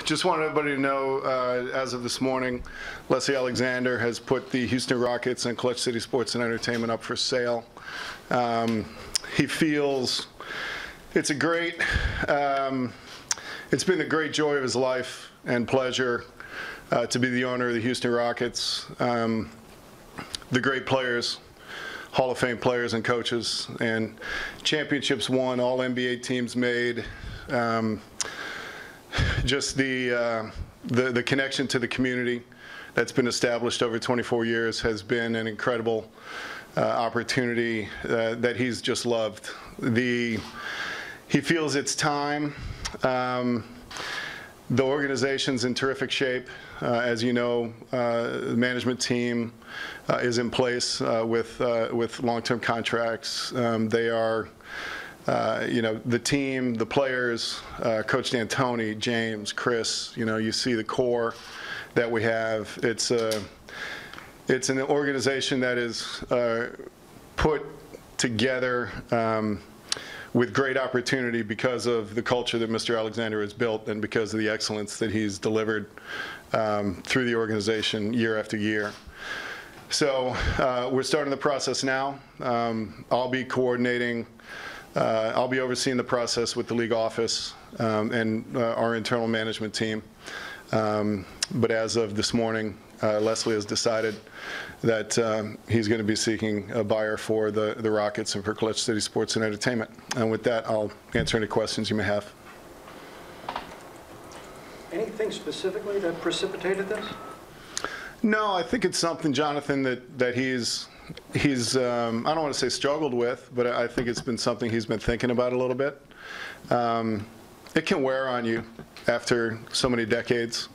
just want everybody to know, as of this morning, Leslie Alexander has put the Houston Rockets and Clutch City Sports and Entertainment up for sale. He feels it's a great, it's been the great joy of his life and pleasure to be the owner of the Houston Rockets. The great players, Hall of Fame players and coaches, and championships won, all NBA teams made. Just the connection to the community that's been established over 24 years has been an incredible opportunity that he's just loved. He feels it's time. The organization's in terrific shape. As you know, the management team is in place with long-term contracts. They are, you know, the team, the players, Coach D'Antoni, James, Chris. You know, you see the core that we have. It's an organization that is put together with great opportunity because of the culture that Mr. Alexander has built and because of the excellence that he's delivered through the organization year after year. So we're starting the process now. I'll be coordinating, I'll be overseeing the process with the league office and our internal management team. But as of this morning, Leslie has decided that he's going to be seeking a buyer for the Rockets and for Clutch City Sports and Entertainment. And with that, I'll answer any questions you may have. Anything specifically that precipitated this? No, I think it's something, Jonathan, that he's I don't want to say struggled with, but I think it's been something he's been thinking about a little bit. It can wear on you after so many decades.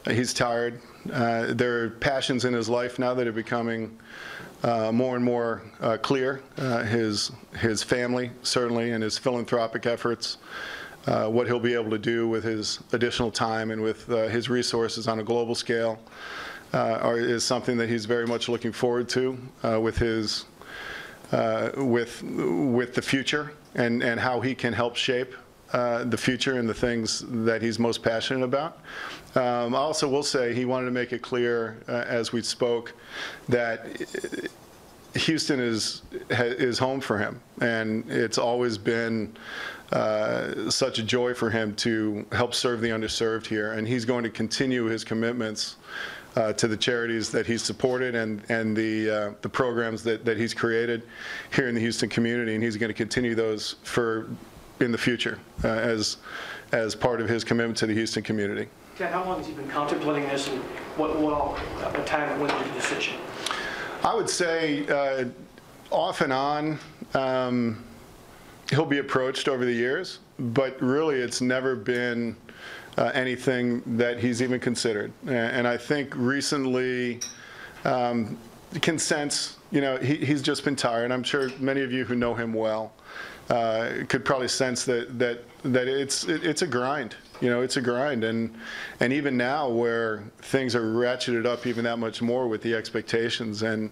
He's tired. There are passions in his life now that are becoming more and more clear. His family, certainly, and his philanthropic efforts, what he'll be able to do with his additional time and with his resources on a global scale is something that he's very much looking forward to with the future and how he can help shape the future and the things that he's most passionate about. I also will say he wanted to make it clear as we spoke that Houston is home for him, and it's always been such a joy for him to help serve the underserved here, and he's going to continue his commitments to the charities that he's supported and the programs that he's created here in the Houston community, and he's going to continue those in the future as part of his commitment to the Houston community. How long has he been contemplating this, and what the time when the decision? I would say off and on, he'll be approached over the years, but really it's never been anything that he's even considered. And I think recently, can sense, you know, he's just been tired. I'm sure many of you who know him well could probably sense that it's a grind. You know, it's a grind, and even now where things are ratcheted up even that much more with the expectations and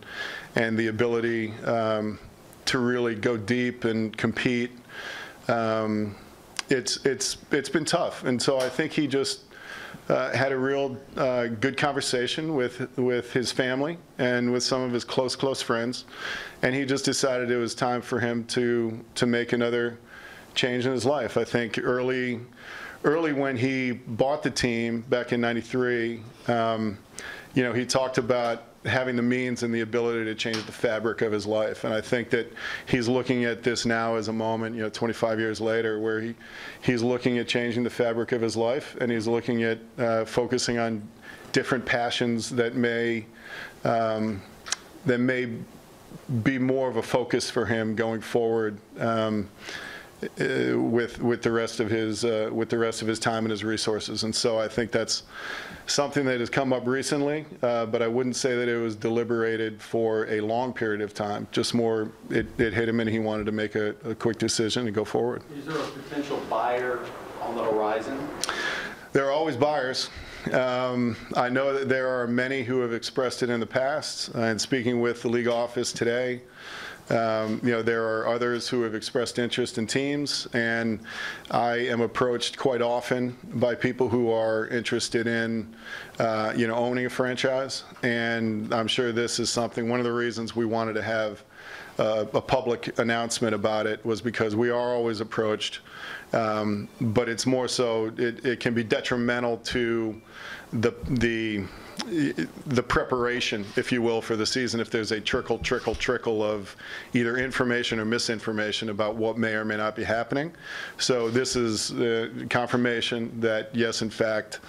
the ability to really go deep and compete, it's been tough. And so I think he just had a real good conversation with his family and with some of his close friends, and he just decided it was time for him to make another change in his life. I think early when he bought the team back in '93, you know, he talked about having the means and the ability to change the fabric of his life. And I think that he's looking at this now as a moment, you know, 25 years later, where he's looking at changing the fabric of his life, and he's looking at focusing on different passions that may be more of a focus for him going forward. With the rest of his time and his resources. And so I think that's something that has come up recently, but I wouldn't say that it was deliberated for a long period of time. Just more, it hit him and he wanted to make a quick decision and go forward. Is there a potential buyer on the horizon? There are always buyers. I know that there are many who have expressed it in the past, and speaking with the league office today, There are others who have expressed interest in teams, and I am approached quite often by people who are interested in, owning a franchise. And I'm sure this is something, one of the reasons we wanted to have a public announcement about it was because we are always approached, but it's more so it can be detrimental to the preparation, if you will, for the season if there's a trickle of either information or misinformation about what may or may not be happening. So this is confirmation that yes, in fact,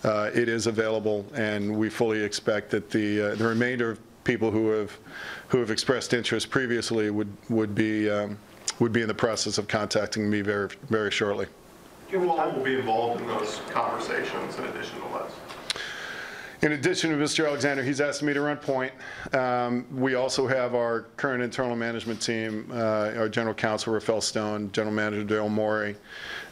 it is available, and we fully expect that the remainder of people who have expressed interest previously would be in the process of contacting me very, very shortly. Who all will be involved in those conversations in addition to Les? In addition to Mr. Alexander, he's asked me to run point. We also have our current internal management team, our general counsel, Rafael Stone, general manager, Daryl Morey,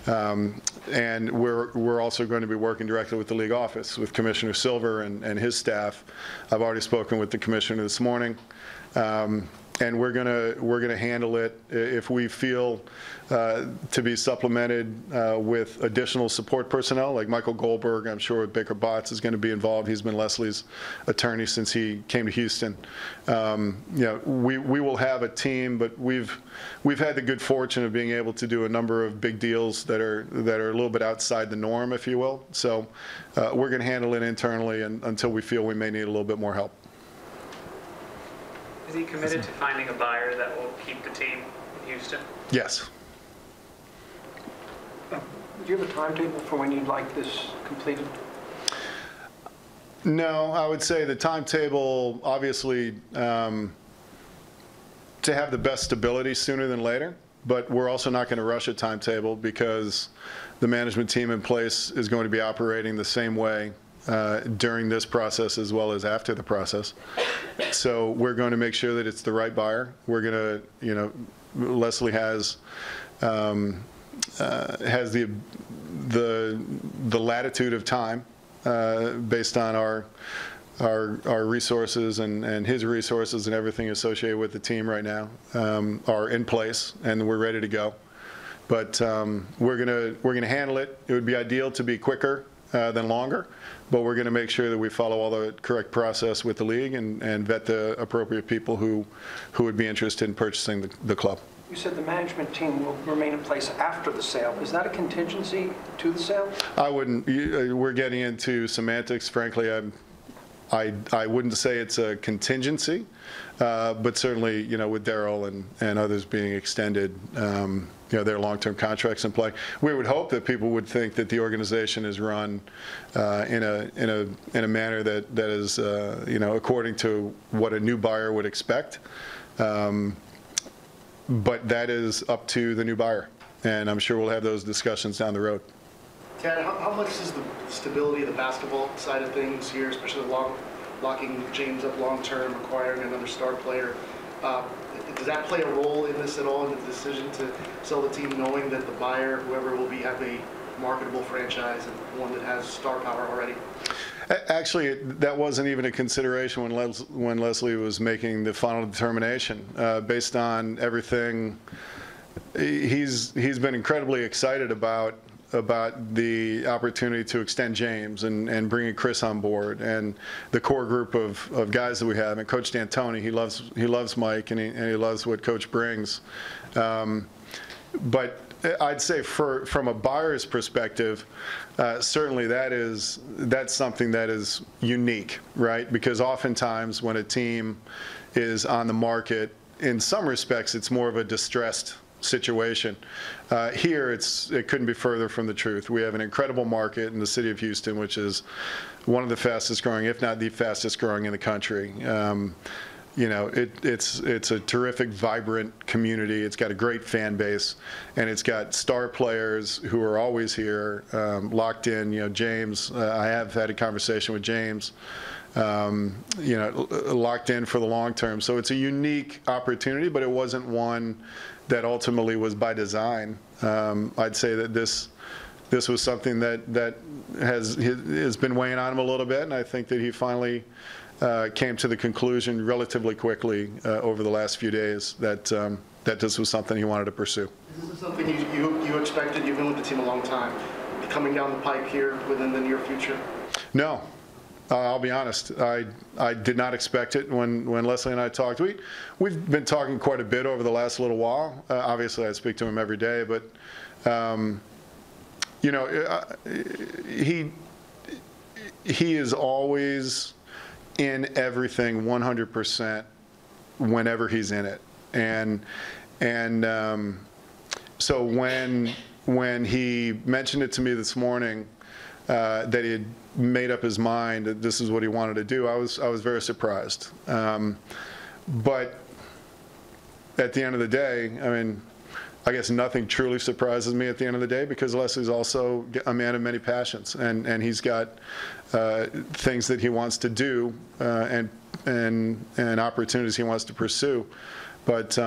and we're also going to be working directly with the league office, with Commissioner Silver and his staff. I've already spoken with the commissioner this morning. And we're gonna handle it if we feel to be supplemented with additional support personnel, like Michael Goldberg. I'm sure Baker Botts is going to be involved. He's been Leslie's attorney since he came to Houston. We will have a team, but we've had the good fortune of being able to do a number of big deals that are a little bit outside the norm, if you will. So we're going to handle it internally until we feel we may need a little bit more help. Is he committed to finding a buyer that will keep the team in Houston? Yes. Do you have a timetable for when you'd like this completed? No, I would say the timetable, obviously, to have the best stability sooner than later, but we're also not going to rush a timetable because the management team in place is going to be operating the same way during this process as well as after the process. So we're going to make sure that it's the right buyer. We're going to, Leslie has the latitude of time based on our resources and his resources and everything associated with the team right now are in place, and we're ready to go. But we're gonna handle it. It would be ideal to be quicker than longer, but we're going to make sure that we follow all the correct process with the league and vet the appropriate people who would be interested in purchasing the club. You said the management team will remain in place after the sale. Is that a contingency to the sale? I wouldn't. We're getting into semantics. Frankly, I wouldn't say it's a contingency, but certainly, with Daryl and others being extended, their long-term contracts in play, we would hope that people would think that the organization is run in a manner that is, according to what a new buyer would expect. But that is up to the new buyer, and I'm sure we'll have those discussions down the road. Tad, how much is the stability of the basketball side of things here, especially locking James up long-term, acquiring another star player? Does that play a role in this at all, in the decision to sell the team, knowing that the buyer, whoever will be, have a marketable franchise and one that has star power already? Actually, that wasn't even a consideration when Leslie was making the final determination. Based on everything, he's been incredibly excited about the opportunity to extend James and bringing Chris on board and the core group of guys that we have. And Coach D'Antoni, he loves Mike and he loves what Coach brings. But I'd say from a buyer's perspective, certainly that's something that is unique, right? Because oftentimes when a team is on the market, in some respects, it's more of a distressed situation. Here, it couldn't be further from the truth. We have an incredible market in the city of Houston, which is one of the fastest growing, if not the fastest growing in the country. It's a terrific, vibrant community. It's got a great fan base, and it's got star players who are always here, locked in. James, I have had a conversation with James, locked in for the long term. So it's a unique opportunity, but it wasn't one that ultimately was by design. I'd say that this was something that has been weighing on him a little bit, and I think that he finally came to the conclusion relatively quickly over the last few days that this was something he wanted to pursue. Is this something you expected? You've been with the team a long time. Coming down the pipe here within the near future? No. I'll be honest. I did not expect it when Leslie and I talked. We've been talking quite a bit over the last little while. Obviously, I speak to him every day, but you know, he is always in everything 100% whenever he's in it, and so when he mentioned it to me this morning that he had made up his mind that this is what he wanted to do, I was very surprised. But at the end of the day, I mean, I guess nothing truly surprises me at the end of the day, because Leslie's also a man of many passions, and he's got things that he wants to do and opportunities he wants to pursue. But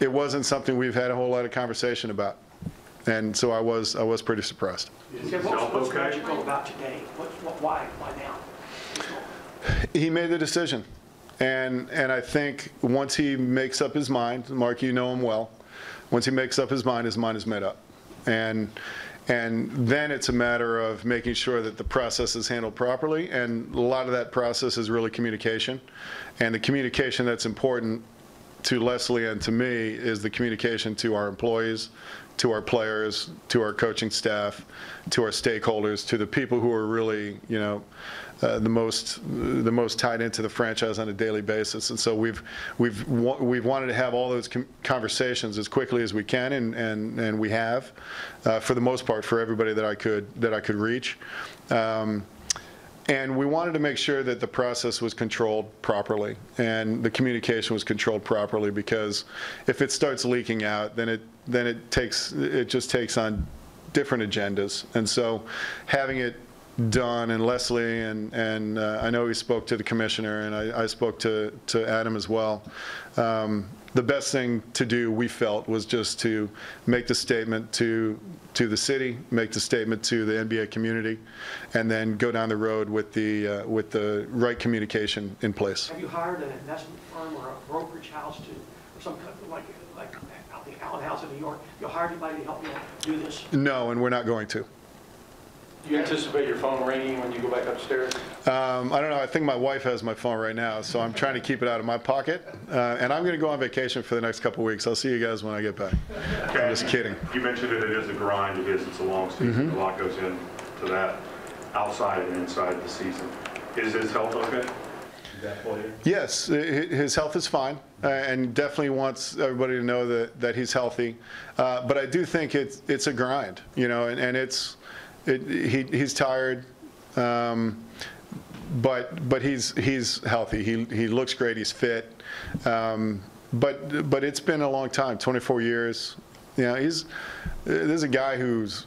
it wasn't something we've had a whole lot of conversation about, and so I was pretty surprised. What's magical about today? Why now? He made the decision, and I think once he makes up his mind, Mark, you know him well, once he makes up his mind is made up, and then it's a matter of making sure that the process is handled properly, and a lot of that process is really communication, and the communication that's important to Leslie and to me is the communication to our employees, to our players, to our coaching staff, to our stakeholders, to the people who are really, you know, the most tied into the franchise on a daily basis. And so we've wanted to have all those conversations as quickly as we can, and we have, for the most part, for everybody that I could reach. And we wanted to make sure that the process was controlled properly and the communication was controlled properly, because if it starts leaking out, then it just takes on different agendas. And so having it done, and Leslie and I know he spoke to the commissioner, and I spoke to Adam as well. The best thing to do, we felt, was just to make the statement to the city, make the statement to the NBA community, and then go down the road with the right communication in place. Have you hired an investment firm or a brokerage house or some kind of like out the Allen House in New York? You hired anybody to help you do this? No, and we're not going to. Do you anticipate your phone ringing when you go back upstairs? I don't know. I think my wife has my phone right now, so I'm trying to keep it out of my pocket. And I'm going to go on vacation for the next couple of weeks. I'll see you guys when I get back. Okay. I'm just kidding. You mentioned that it is a grind. It is. It's a long season. A lot goes into that, outside and inside the season. Is his health okay? Yes, his health is fine, and definitely wants everybody to know that he's healthy. But I do think it's a grind, you know, and he's tired, but he's healthy. He looks great. He's fit. But it's been a long time, 24 years. You know, there's a guy whose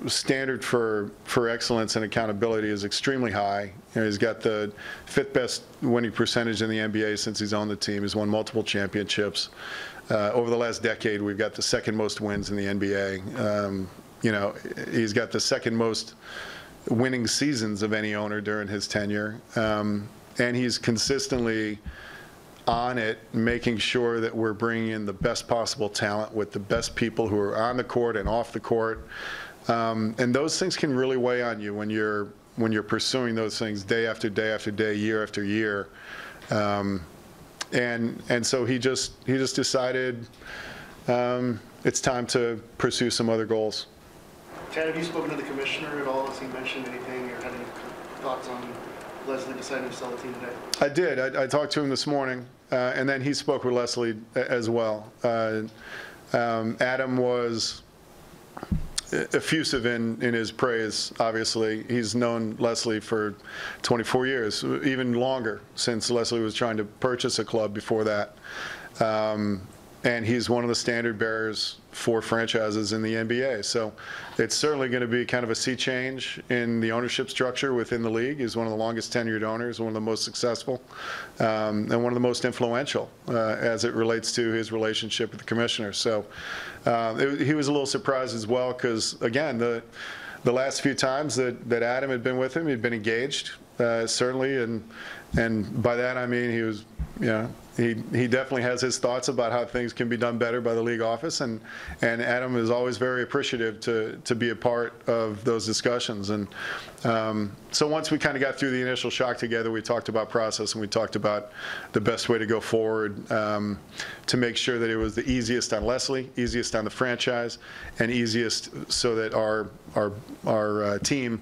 standard for excellence and accountability is extremely high. You know, he's got the fifth best winning percentage in the NBA since he's on the team. He's won multiple championships. Over the last decade, we've got the second most wins in the NBA. You know, he's got the second most winning seasons of any owner during his tenure. And he's consistently on it, making sure that we're bringing in the best possible talent with the best people who are on the court and off the court. And those things can really weigh on you when you're pursuing those things day after day after day, year after year. And so he just decided it's time to pursue some other goals. Tad, have you spoken to the commissioner at all? Has he mentioned anything or had any thoughts on Leslie deciding to sell the team today? I did. I talked to him this morning, and then he spoke with Leslie as well. Adam was effusive in his praise, obviously. He's known Leslie for 24 years, even longer, since Leslie was trying to purchase a club before that. And he's one of the standard bearers for franchises in the NBA. So it's certainly going to be kind of a sea change in the ownership structure within the league. He's one of the longest tenured owners, one of the most successful, and one of the most influential as it relates to his relationship with the commissioner. So he was a little surprised as well, because, again, the last few times that Adam had been with him, he'd been engaged. certainly, and by that I mean he was, he definitely has his thoughts about how things can be done better by the league office, and Adam is always very appreciative to be a part of those discussions. And so once we kind of got through the initial shock together, we talked about process and we talked about the best way to go forward to make sure that it was the easiest on Leslie, easiest on the franchise, and easiest so that our team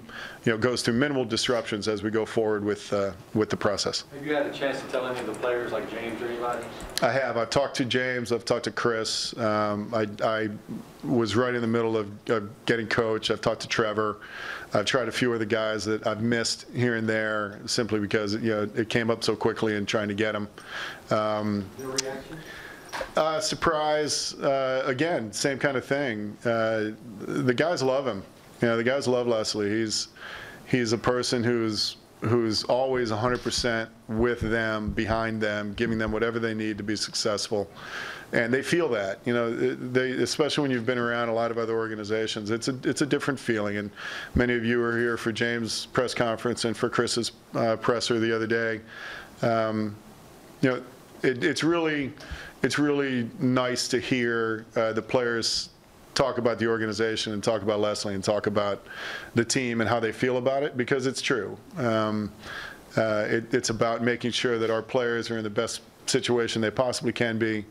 goes through minimal disruptions as we go forward with the process. Have you had a chance to tell any of the players like James or anybody? I have. I've talked to James. I've talked to Chris. I was right in the middle of getting coached. I've talked to Trevor. I've tried a few of the guys that I've missed here and there simply because it came up so quickly and trying to get them. Their reaction? Surprise. Again, same kind of thing. The guys love him. The guys love Leslie. He's a person who's always 100% with them, behind them, giving them whatever they need to be successful. And they feel that, especially when you've been around a lot of other organizations, it's a different feeling. And many of you were here for James' press conference and for Chris's presser the other day. It's really nice to hear the players talk about the organization and talk about Leslie and talk about the team and how they feel about it, because it's true. It's about making sure that our players are in the best situation they possibly can be,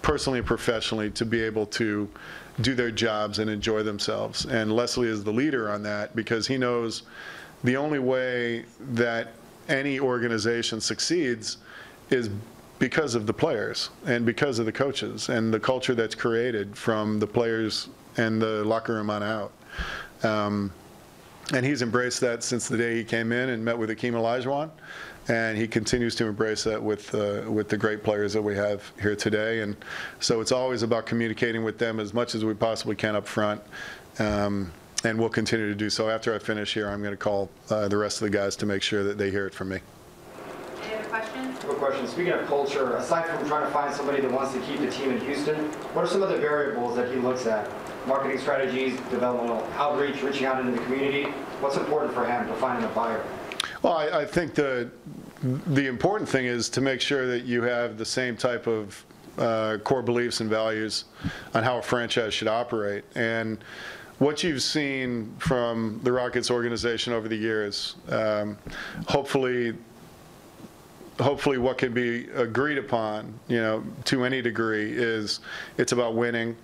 personally and professionally, to be able to do their jobs and enjoy themselves. And Leslie is the leader on that, because he knows the only way that any organization succeeds is because of the players and because of the coaches and the culture that's created from the players and the locker room on out. And he's embraced that since the day he came in and met with Akeem Olajuwon, and he continues to embrace that with the great players that we have here today. And so it's always about communicating with them as much as we possibly can up front, and we'll continue to do so. After I finish here, I'm going to call the rest of the guys to make sure that they hear it from me. Any other questions? Quick question. Speaking of culture, aside from trying to find somebody that wants to keep the team in Houston, what are some of the variables that he looks at? Marketing strategies, developmental outreach, reaching out into the community. What's important for him to finding a buyer? Well, I think the important thing is to make sure that you have the same type of core beliefs and values on how a franchise should operate. And what you've seen from the Rockets organization over the years, hopefully what can be agreed upon, to any degree, is it's about winning.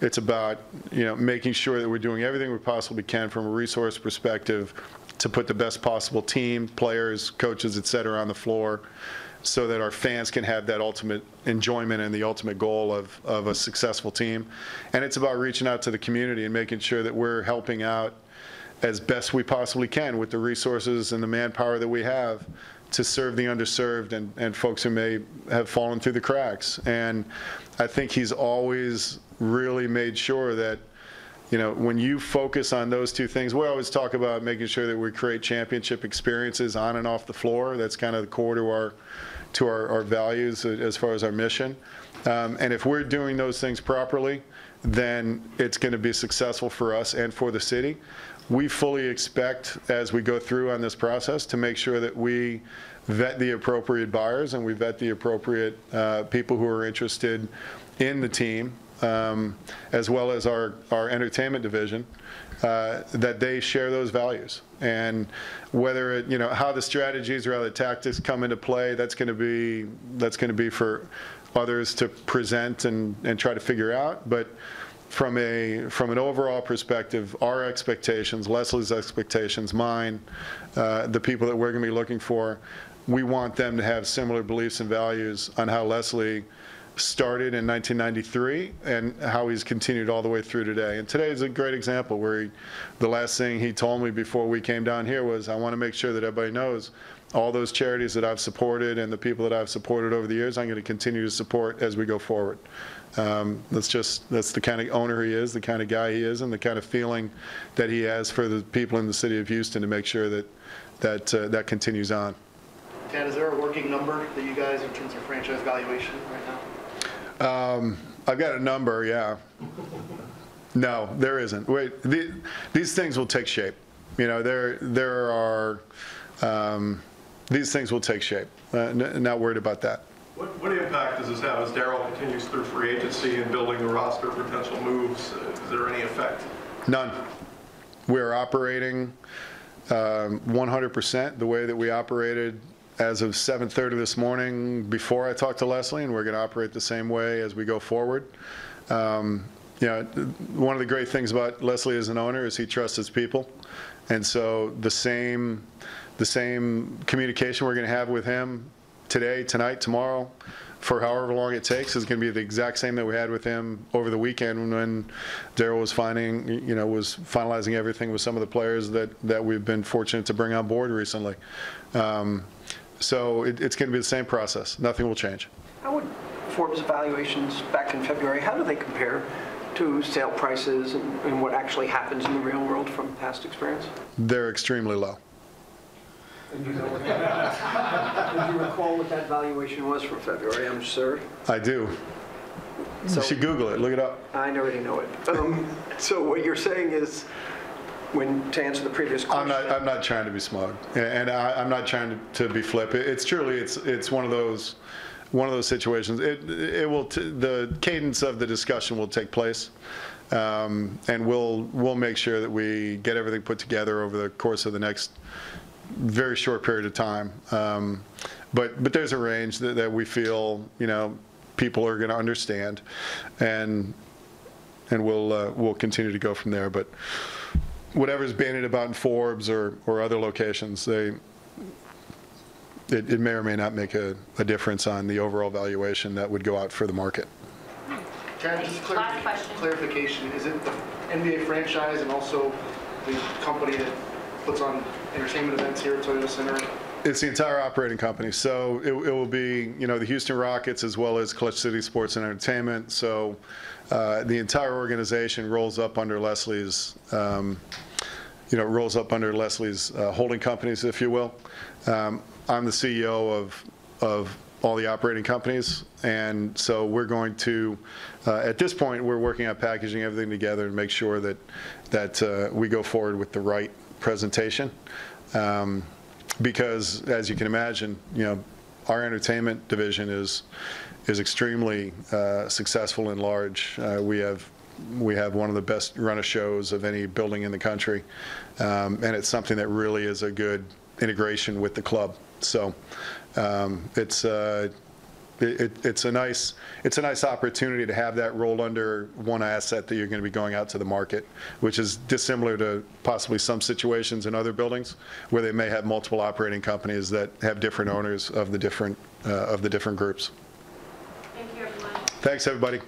It's about, making sure that we're doing everything we possibly can from a resource perspective to put the best possible team, players, coaches, et cetera, on the floor, so that our fans can have that ultimate enjoyment and the ultimate goal of a successful team. And it's about reaching out to the community and making sure that we're helping out as best we possibly can with the resources and the manpower that we have to serve the underserved and folks who may have fallen through the cracks. And I think he's always really made sure that, when you focus on those two things, we always talk about making sure that we create championship experiences on and off the floor. That's kind of the core to our values as far as our mission. And if we're doing those things properly, then it's going to be successful for us and for the city. We fully expect, as we go through on this process, to make sure that we vet the appropriate buyers and we vet the appropriate people who are interested in the team, as well as our entertainment division, that they share those values. And whether how the strategies or how the tactics come into play, that's going to be for others to present and try to figure out. But from an overall perspective, our expectations, Leslie's expectations, mine, the people that we're going to be looking for, we want them to have similar beliefs and values on how Leslie started in 1993 and how he's continued all the way through today. And today is a great example where the last thing he told me before we came down here was, I want to make sure that everybody knows all those charities that I've supported and the people that I've supported over the years, I'm going to continue to support as we go forward. That's the kind of owner he is, the kind of guy he is, and the kind of feeling that he has for the people in the city of Houston to make sure that continues on. Tad, is there a working number that you guys, in terms of franchise valuation right now? I've got a number, yeah. No, there isn't. Wait, these things will take shape. There are these things will take shape. Not worried about that. What impact does this have as Daryl continues through free agency and building the roster of potential moves? Is there any effect? None. We're operating 100% the way that we operated as of 7:30 this morning before I talked to Leslie, and we're going to operate the same way as we go forward. You know, one of the great things about Leslie as an owner is he trusts his people, and so the same communication we're going to have with him today, tonight, tomorrow, for however long it takes, is going to be the exact same that we had with him over the weekend when Daryl was finalizing everything with some of the players that we've been fortunate to bring on board recently. So it's going to be the same process. Nothing will change. How would Forbes evaluations back in February, how do they compare to sale prices and what actually happens in the real world from past experience? They're extremely low. And you know what do you recall what that valuation was for February, I'm sure? I do. So- You should Google it. Look it up. I already know it. So what you're saying is, to answer the previous question. I'm not trying to be smug, and I'm not trying to be flip. It's one of those situations. The cadence of the discussion will take place, and we'll make sure that we get everything put together over the course of the next very short period of time. But there's a range that we feel people are going to understand, and we'll continue to go from there. But whatever's bandied about in Forbes or other locations, it may or may not make a difference on the overall valuation that would go out for the market. Karen, just Last question. clarification, is it the NBA franchise and also the company that puts on entertainment events here at Toyota Center? It's the entire operating company. So it will be, the Houston Rockets as well as Clutch City Sports and Entertainment. So the entire organization rolls up under Leslie's, holding companies, if you will. I'm the CEO of all the operating companies, and so we're going to, at this point, we're working on packaging everything together and make sure that we go forward with the right presentation. Because, as you can imagine, our entertainment division is extremely successful and large. We have one of the best run of shows of any building in the country, and it's something that really is a good integration with the club. So it's a nice opportunity to have that rolled under one asset that you're going to be going out to the market, which is dissimilar to possibly some situations in other buildings where they may have multiple operating companies that have different owners of the different groups. Thank you, everyone. Thanks, everybody.